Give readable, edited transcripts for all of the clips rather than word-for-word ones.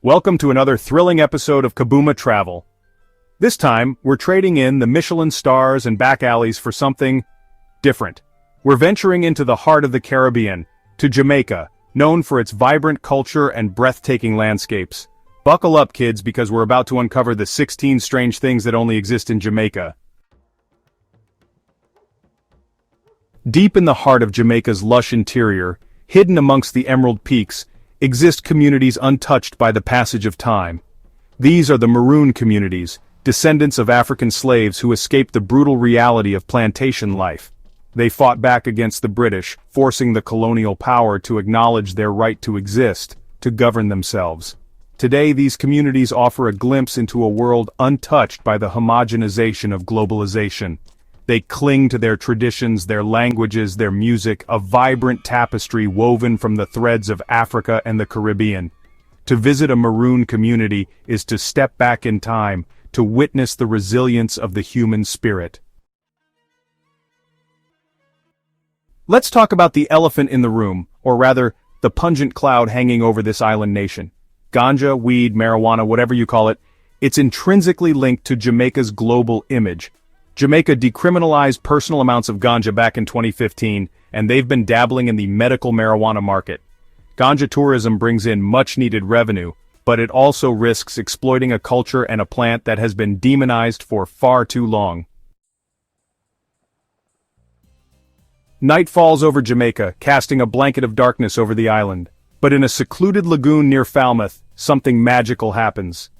Welcome to another thrilling episode of Kabuma Travel. This time, we're trading in the Michelin stars and back alleys for something different. We're venturing into the heart of the Caribbean, to Jamaica, known for its vibrant culture and breathtaking landscapes. Buckle up, kids, because we're about to uncover the 16 strange things that only exist in Jamaica. Deep in the heart of Jamaica's lush interior, hidden amongst the emerald peaks, exist communities untouched by the passage of time. These are the Maroon communities, descendants of African slaves who escaped the brutal reality of plantation life. They fought back against the British, forcing the colonial power to acknowledge their right to exist, to govern themselves. Today, these communities offer a glimpse into a world untouched by the homogenization of globalization. They cling to their traditions, their languages, their music, a vibrant tapestry woven from the threads of Africa and the Caribbean. To visit a Maroon community is to step back in time, to witness the resilience of the human spirit. Let's talk about the elephant in the room, or rather, the pungent cloud hanging over this island nation. Ganja, weed, marijuana, whatever you call it, it's intrinsically linked to Jamaica's global image. Jamaica decriminalized personal amounts of ganja back in 2015, and they've been dabbling in the medical marijuana market. Ganja tourism brings in much-needed revenue, but it also risks exploiting a culture and a plant that has been demonized for far too long. Night falls over Jamaica, casting a blanket of darkness over the island. But in a secluded lagoon near Falmouth, something magical happens.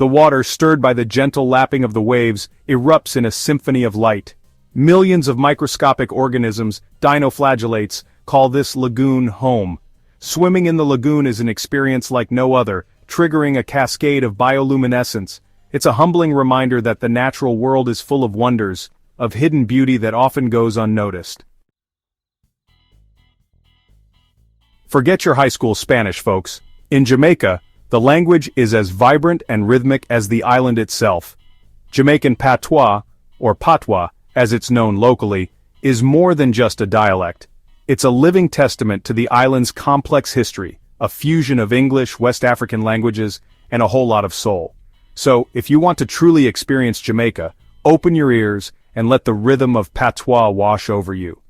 The water, stirred by the gentle lapping of the waves, erupts in a symphony of light. Millions of microscopic organisms, dinoflagellates, call this lagoon home. Swimming in the lagoon is an experience like no other, triggering a cascade of bioluminescence. It's a humbling reminder that the natural world is full of wonders, of hidden beauty that often goes unnoticed. Forget your high school Spanish, folks. In Jamaica, the language is as vibrant and rhythmic as the island itself. Jamaican patois, or patois, as it's known locally, is more than just a dialect. It's a living testament to the island's complex history, a fusion of English, West African languages, and a whole lot of soul. So, if you want to truly experience Jamaica, open your ears and let the rhythm of patois wash over you.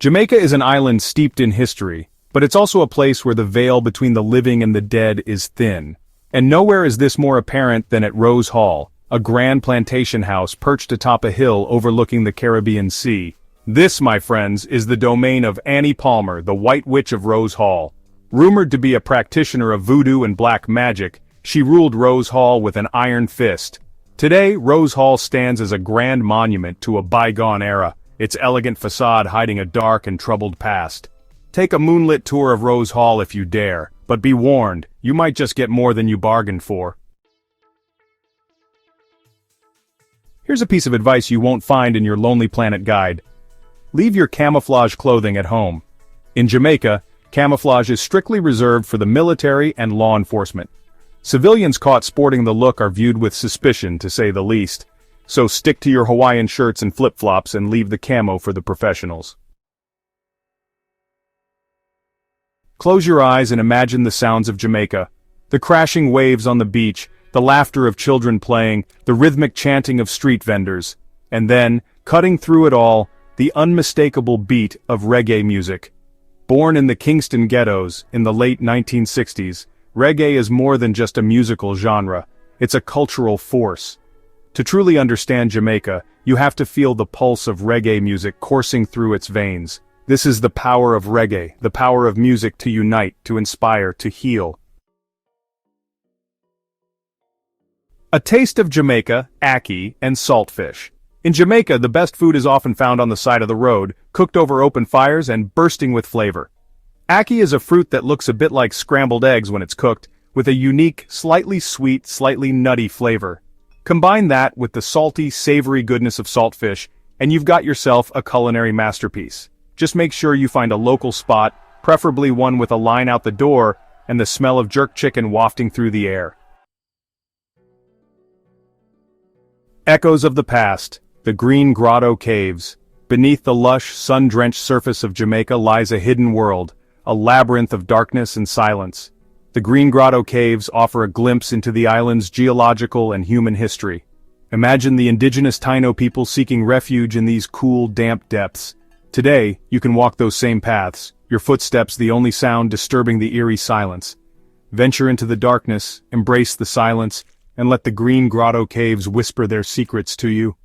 Jamaica is an island steeped in history, but it's also a place where the veil between the living and the dead is thin. And nowhere is this more apparent than at Rose Hall, a grand plantation house perched atop a hill overlooking the Caribbean Sea. This, my friends, is the domain of Annie Palmer, the White Witch of Rose Hall. Rumored to be a practitioner of voodoo and black magic, she ruled Rose Hall with an iron fist. Today, Rose Hall stands as a grand monument to a bygone era, its elegant facade hiding a dark and troubled past. Take a moonlit tour of Rose Hall if you dare, but be warned, you might just get more than you bargained for. Here's a piece of advice you won't find in your Lonely Planet guide. Leave your camouflage clothing at home. In Jamaica, camouflage is strictly reserved for the military and law enforcement. Civilians caught sporting the look are viewed with suspicion, to say the least. So stick to your Hawaiian shirts and flip-flops and leave the camo for the professionals. Close your eyes and imagine the sounds of Jamaica. The crashing waves on the beach, the laughter of children playing, the rhythmic chanting of street vendors. And then, cutting through it all, the unmistakable beat of reggae music. Born in the Kingston ghettos in the late 1960s, reggae is more than just a musical genre. It's a cultural force. To truly understand Jamaica, you have to feel the pulse of reggae music coursing through its veins. This is the power of reggae, the power of music to unite, to inspire, to heal. A taste of Jamaica, ackee, and saltfish. In Jamaica, the best food is often found on the side of the road, cooked over open fires and bursting with flavor. Ackee is a fruit that looks a bit like scrambled eggs when it's cooked, with a unique, slightly sweet, slightly nutty flavor. Combine that with the salty, savory goodness of saltfish, and you've got yourself a culinary masterpiece. Just make sure you find a local spot, preferably one with a line out the door, and the smell of jerk chicken wafting through the air. Echoes of the past, the Green Grotto Caves. Beneath the lush, sun-drenched surface of Jamaica lies a hidden world, a labyrinth of darkness and silence. The Green Grotto Caves offer a glimpse into the island's geological and human history. Imagine the indigenous Taino people seeking refuge in these cool, damp depths. Today, you can walk those same paths, your footsteps the only sound disturbing the eerie silence. Venture into the darkness, embrace the silence, and let the Green Grotto Caves whisper their secrets to you.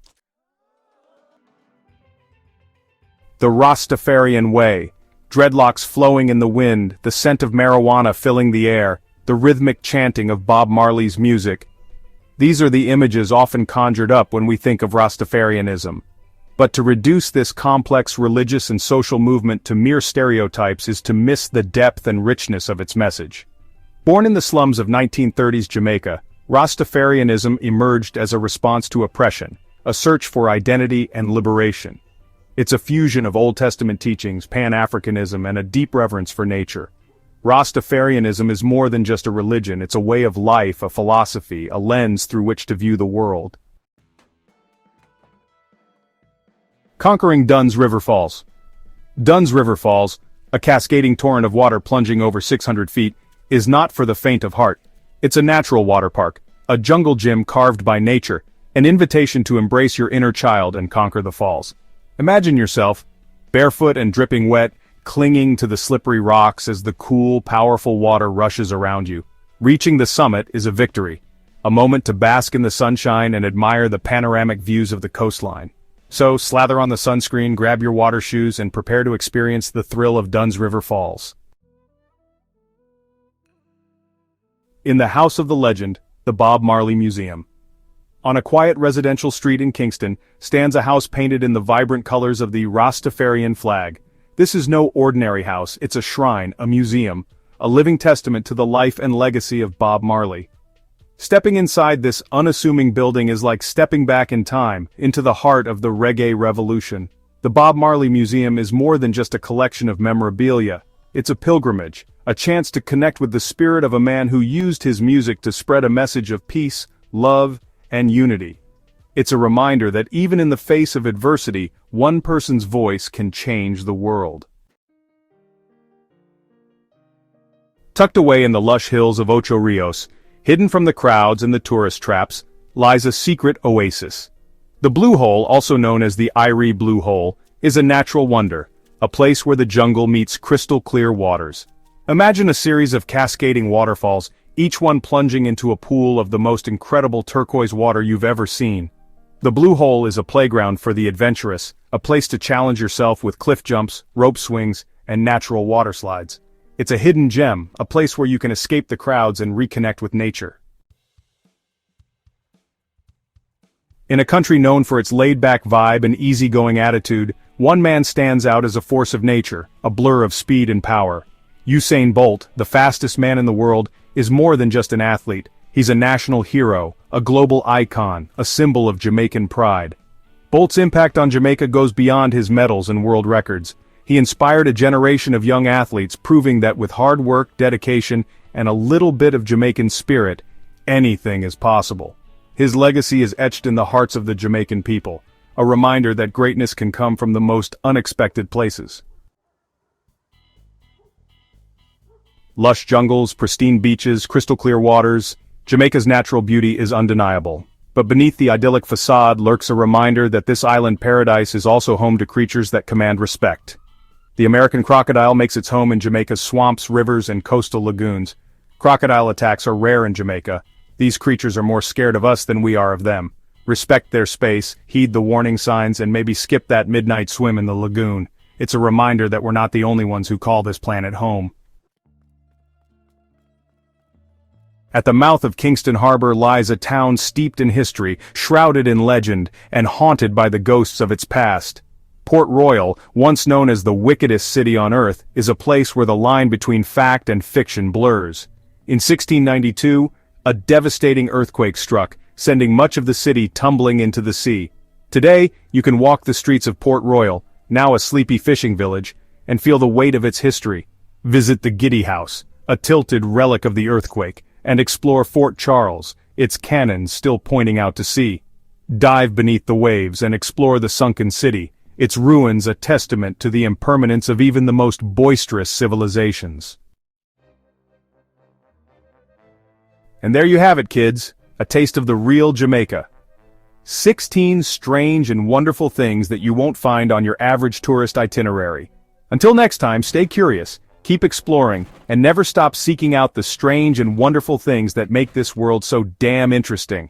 The Rastafarian Way. Dreadlocks flowing in the wind, the scent of marijuana filling the air, the rhythmic chanting of Bob Marley's music. These are the images often conjured up when we think of Rastafarianism. But to reduce this complex religious and social movement to mere stereotypes is to miss the depth and richness of its message. Born in the slums of 1930s Jamaica, Rastafarianism emerged as a response to oppression, a search for identity and liberation. It's a fusion of Old Testament teachings, Pan-Africanism, and a deep reverence for nature. Rastafarianism is more than just a religion, it's a way of life, a philosophy, a lens through which to view the world. Conquering Dunn's River Falls. Dunn's River Falls, a cascading torrent of water plunging over 600 feet, is not for the faint of heart. It's a natural water park, a jungle gym carved by nature, an invitation to embrace your inner child and conquer the falls. Imagine yourself, barefoot and dripping wet, clinging to the slippery rocks as the cool, powerful water rushes around you. Reaching the summit is a victory, a moment to bask in the sunshine and admire the panoramic views of the coastline. So, slather on the sunscreen, grab your water shoes, and prepare to experience the thrill of Dunn's River Falls. In the House of the Legend, the Bob Marley Museum. On a quiet residential street in Kingston, stands a house painted in the vibrant colors of the Rastafarian flag. This is no ordinary house, it's a shrine, a museum, a living testament to the life and legacy of Bob Marley. Stepping inside this unassuming building is like stepping back in time, into the heart of the reggae revolution. The Bob Marley Museum is more than just a collection of memorabilia. It's a pilgrimage, a chance to connect with the spirit of a man who used his music to spread a message of peace, love, and unity. It's a reminder that even in the face of adversity, one person's voice can change the world. Tucked away in the lush hills of Ocho Rios, hidden from the crowds and the tourist traps, lies a secret oasis. The Blue Hole, also known as the Irie Blue Hole, is a natural wonder, a place where the jungle meets crystal-clear waters. Imagine a series of cascading waterfalls, each one plunging into a pool of the most incredible turquoise water you've ever seen. The Blue Hole is a playground for the adventurous, a place to challenge yourself with cliff jumps, rope swings, and natural water slides. It's a hidden gem, a place where you can escape the crowds and reconnect with nature. In a country known for its laid-back vibe and easygoing attitude, one man stands out as a force of nature, a blur of speed and power. Usain Bolt, the fastest man in the world, is more than just an athlete. He's a national hero, a global icon, a symbol of Jamaican pride. Bolt's impact on Jamaica goes beyond his medals and world records. He inspired a generation of young athletes, proving that with hard work, dedication, and a little bit of Jamaican spirit, anything is possible. His legacy is etched in the hearts of the Jamaican people, a reminder that greatness can come from the most unexpected places. Lush jungles, pristine beaches, crystal-clear waters, Jamaica's natural beauty is undeniable. But beneath the idyllic facade lurks a reminder that this island paradise is also home to creatures that command respect. The American crocodile makes its home in Jamaica's swamps, rivers, and coastal lagoons. Crocodile attacks are rare in Jamaica. These creatures are more scared of us than we are of them. Respect their space, heed the warning signs, and maybe skip that midnight swim in the lagoon. It's a reminder that we're not the only ones who call this planet home. At the mouth of Kingston Harbor lies a town steeped in history, shrouded in legend, and haunted by the ghosts of its past. Port Royal, once known as the wickedest city on earth, is a place where the line between fact and fiction blurs. In 1692, a devastating earthquake struck, sending much of the city tumbling into the sea. Today, you can walk the streets of Port Royal, now a sleepy fishing village, and feel the weight of its history. Visit the Giddy House, a tilted relic of the earthquake, and explore Fort Charles, its cannons still pointing out to sea. Dive beneath the waves and explore the sunken city, its ruins a testament to the impermanence of even the most boisterous civilizations. And there you have it, kids, a taste of the real Jamaica. 16 strange and wonderful things that you won't find on your average tourist itinerary. Until next time, stay curious, keep exploring, and never stop seeking out the strange and wonderful things that make this world so damn interesting.